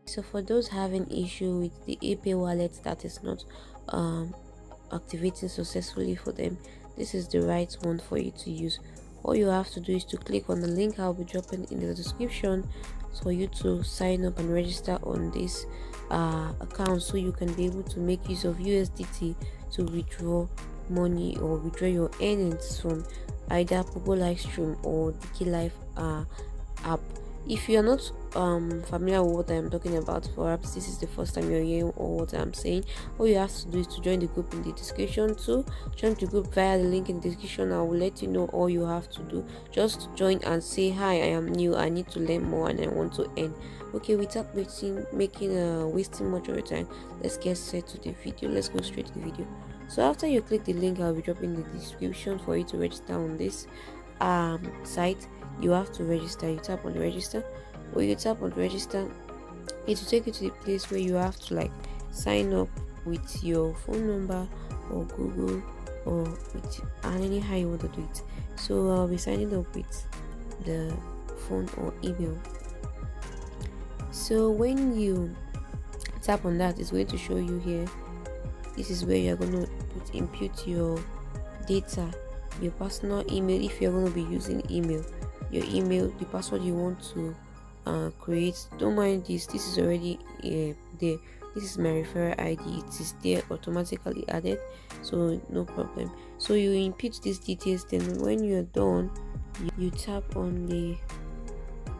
So for those having issue with the epay wallet that is not um activating successfully for them, this is the right one for you to use. All you have to do is to click on the link I'll be dropping in the description for you to sign up and register on this account, so you can be able to make use of USDT to withdraw money or withdraw your earnings from either Pogo Livestream or Nikilive app. If you're not familiar with what I'm talking about, perhaps this is the first time you're hearing or what I'm saying, all you have to do is to join the group in the description. To join the group via the link in the description, I will let you know all you have to do. Just join and say, hi, I am new, I need to learn more and I want to earn. Okay, without wasting much of your time, let's get straight to the video. Let's go straight to the video. So after you click the link I'll be dropping in the description for you to register on this site, you have to register. You tap on the register. When you tap on register, it will take you to the place where you have to like sign up with your phone number or Google or with anyhow you want to do it. So I'll be signing up with the phone or email. So when you tap on that, it's going to show you here. This is where you're going to input your data, your personal email if you're going to be using email, your email, the password you want to create. Don't mind this is already there. This is my referral ID, it is there automatically added, so no problem. So you input these details, then when you're done, you tap on the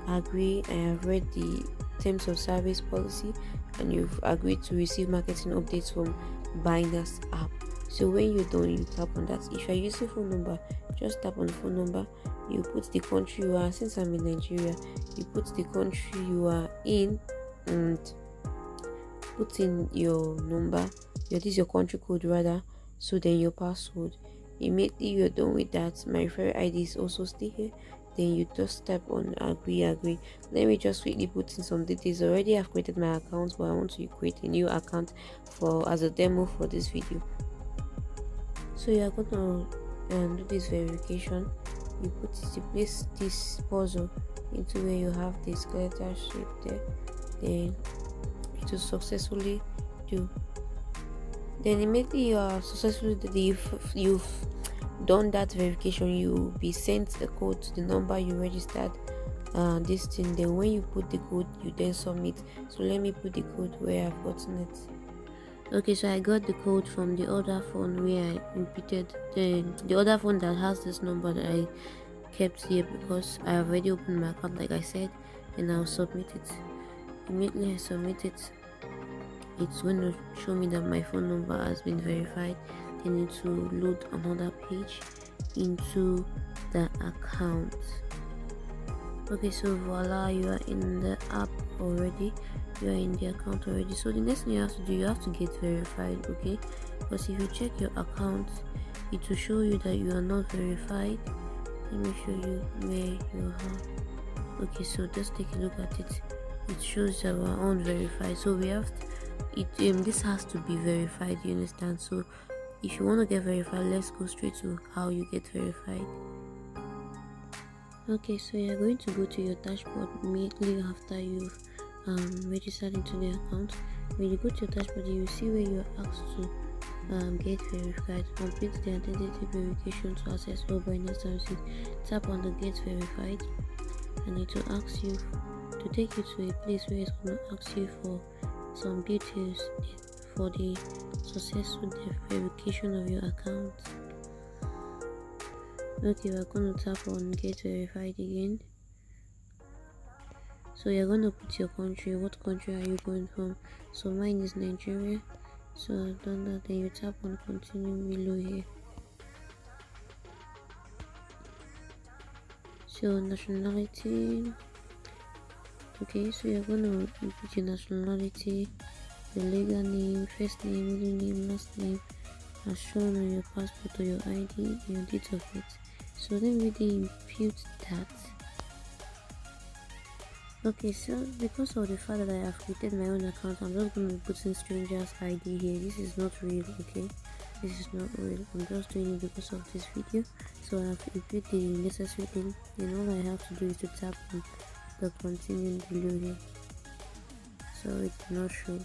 agree. I have read the terms of service policy and you've agreed to receive marketing updates from BINANCE app. So when you're done, you tap on that. If you're using phone number, just tap on the phone number. You put the country you are. Since I'm in Nigeria, you put the country you are in and put in your number. This is your country code rather. So then your password. Immediately you're done with that, my referral ID is also still here. Then you just tap on agree. Let me just quickly put in some details. Already I've created my account, but I want to create a new account as a demo for this video. So you are going to do this verification. You place this puzzle into where you have this skeletal shape there. Then it will successfully do. Then immediately you are successfully you've done that verification, you will be sent a code to the number you registered this thing. Then when you put the code, you then submit. So let me put the code where I've gotten it. Okay, so I got the code from the other phone where I inputted the other phone that has this number that I kept here, because I have already opened my account like I said, and I'll submit it. Immediately I submit it, it's going to show me that my phone number has been verified. I need to load another page into the account. Okay, so voila, you are in the app already, you are in the account already. So the next thing you have to do, you have to get verified. Okay, because if you check your account, it will show you that you are not verified. Let me show you where you are. Okay, so just take a look at it. It shows that we're unverified, so we have to, this has to be verified, you understand? So if you want to get verified, let's go straight to how you get verified. Okay, so you're going to go to your dashboard immediately after you've registered into the account. When you go to your dashboard, you will see where you're asked to get verified. Complete the identity verification to access all BINANCE services. Tap on the get verified and it will ask you to take you to a place where it's going to ask you for some details for the successful verification of your account. Okay, we're going to tap on get verified again. So you're going to put your country. What country are you going from? So mine is Nigeria, so I've done that. Then you tap on continue below here. So nationality. Okay, so you're going to put your nationality, your legal name, first name, middle name, last name as shown on your passport or your ID, and your date of birth. So let me impute that. Okay, so because of the fact that I have created my own account, I'm just going to be putting stranger's ID here. This is not real, okay? This is not real. I'm just doing it because of this video. So I have input the necessary thing, and all I have to do is to tap on the continue below here. so it did not show.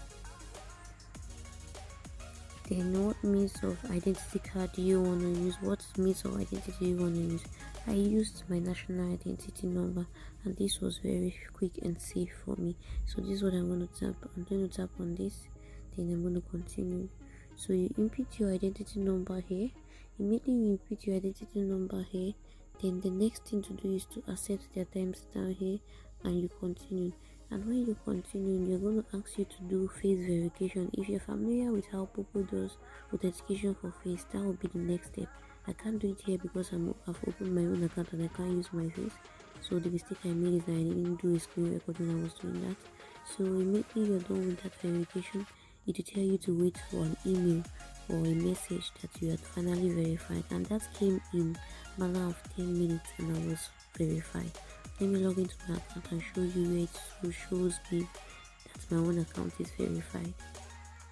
Then what means of identity card do you want to use? What means of identity do you want to use? I used my national identity number, and this was very quick and safe for me. So this is what I'm going to tap. I'm going to tap on this, then I'm going to continue. So you input your identity number here. Immediately you input your identity number here, then the next thing to do is to accept their times down here, and you continue. And when you continue, you're going to ask you to do face verification. If you're familiar with how people does authentication for face, that will be the next step. I can't do it here because I've opened my own account and I can't use my face. So the mistake I made is that I didn't do a screen record when I was doing that. So immediately you're done with that verification, it will tell you to wait for an email or a message that you had finally verified, and that came in a matter of 10 minutes and I was verified. Let me log into my account and show you where it shows me that my own account is verified.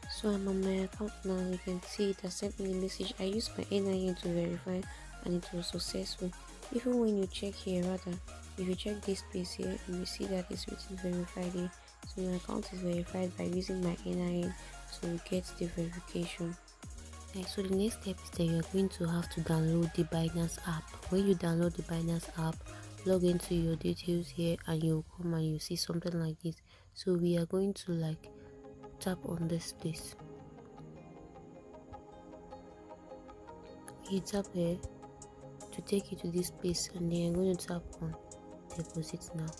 So I'm on my account now. You can see it has sent me a message. I used my NIN to verify and it was successful. Even when you check here, rather, if you check this space here, you will see that it's written verified here. So my account is verified by using my NIN to get the verification. Okay, so the next step is that you're going to have to download the Binance app. When you download the Binance app, log into your details here and you'll come and you see something like this. So we are going to tap on this place. You tap here to take you to this place, and then you're going to tap on deposit now.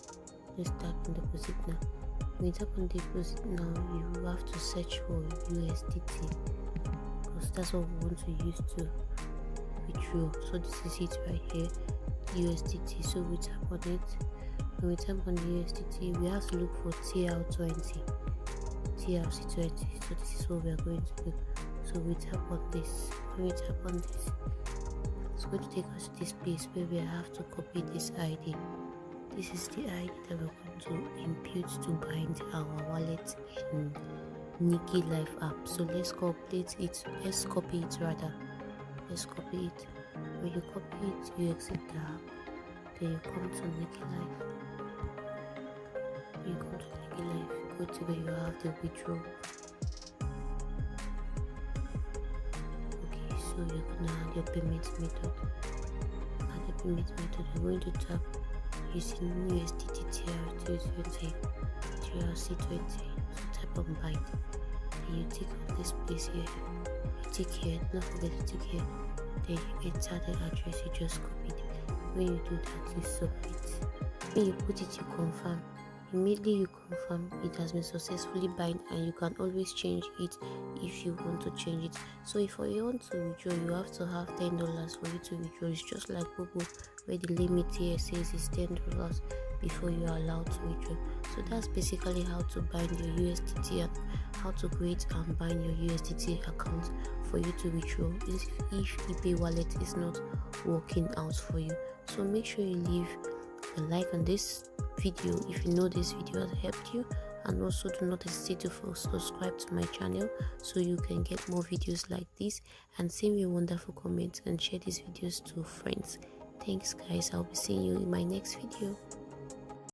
Let's tap on deposit now. When you tap on deposit now, you have to search for USDT because that's what we want to use to withdraw. So this is it right here, USDT. So we tap on it. When we tap on the USDT, we have to look for TRC20. So this is what we are going to do. So we tap on this. When we tap on this, it's going to take us to this place where we have to copy this ID. This is the ID that we're going to impute to bind our wallet in Nikilive app. So let's copy it. Let's copy it. When you copy it, you exit the app. Then you come to Nikilive. When you come to Nikilive, go to where you have the withdrawal. Okay, so you're gonna add your payment method. You're going to tap using USDT TRC20. So type on bind. Then you tick on this place here. You tick here, don't forget to tick here. Then you enter the address you just copied. When you do that, you submit. When you put it, you confirm. Immediately you confirm it has been successfully bind, and you can always change it if you want to change it. So if you want to withdraw, you have to have $10 for you to withdraw. It's just like Google, where the limit here says it's $10 before you are allowed to withdraw. So that's basically how to bind your USDT and how to create and bind your USDT account for you to withdraw if epay wallet is not working out for you. So make sure you leave a like on this video if you know this video has helped you, and also do not hesitate to subscribe to my channel so you can get more videos like this, and send me a wonderful comment and share these videos to friends. Thanks guys, I'll be seeing you in my next video.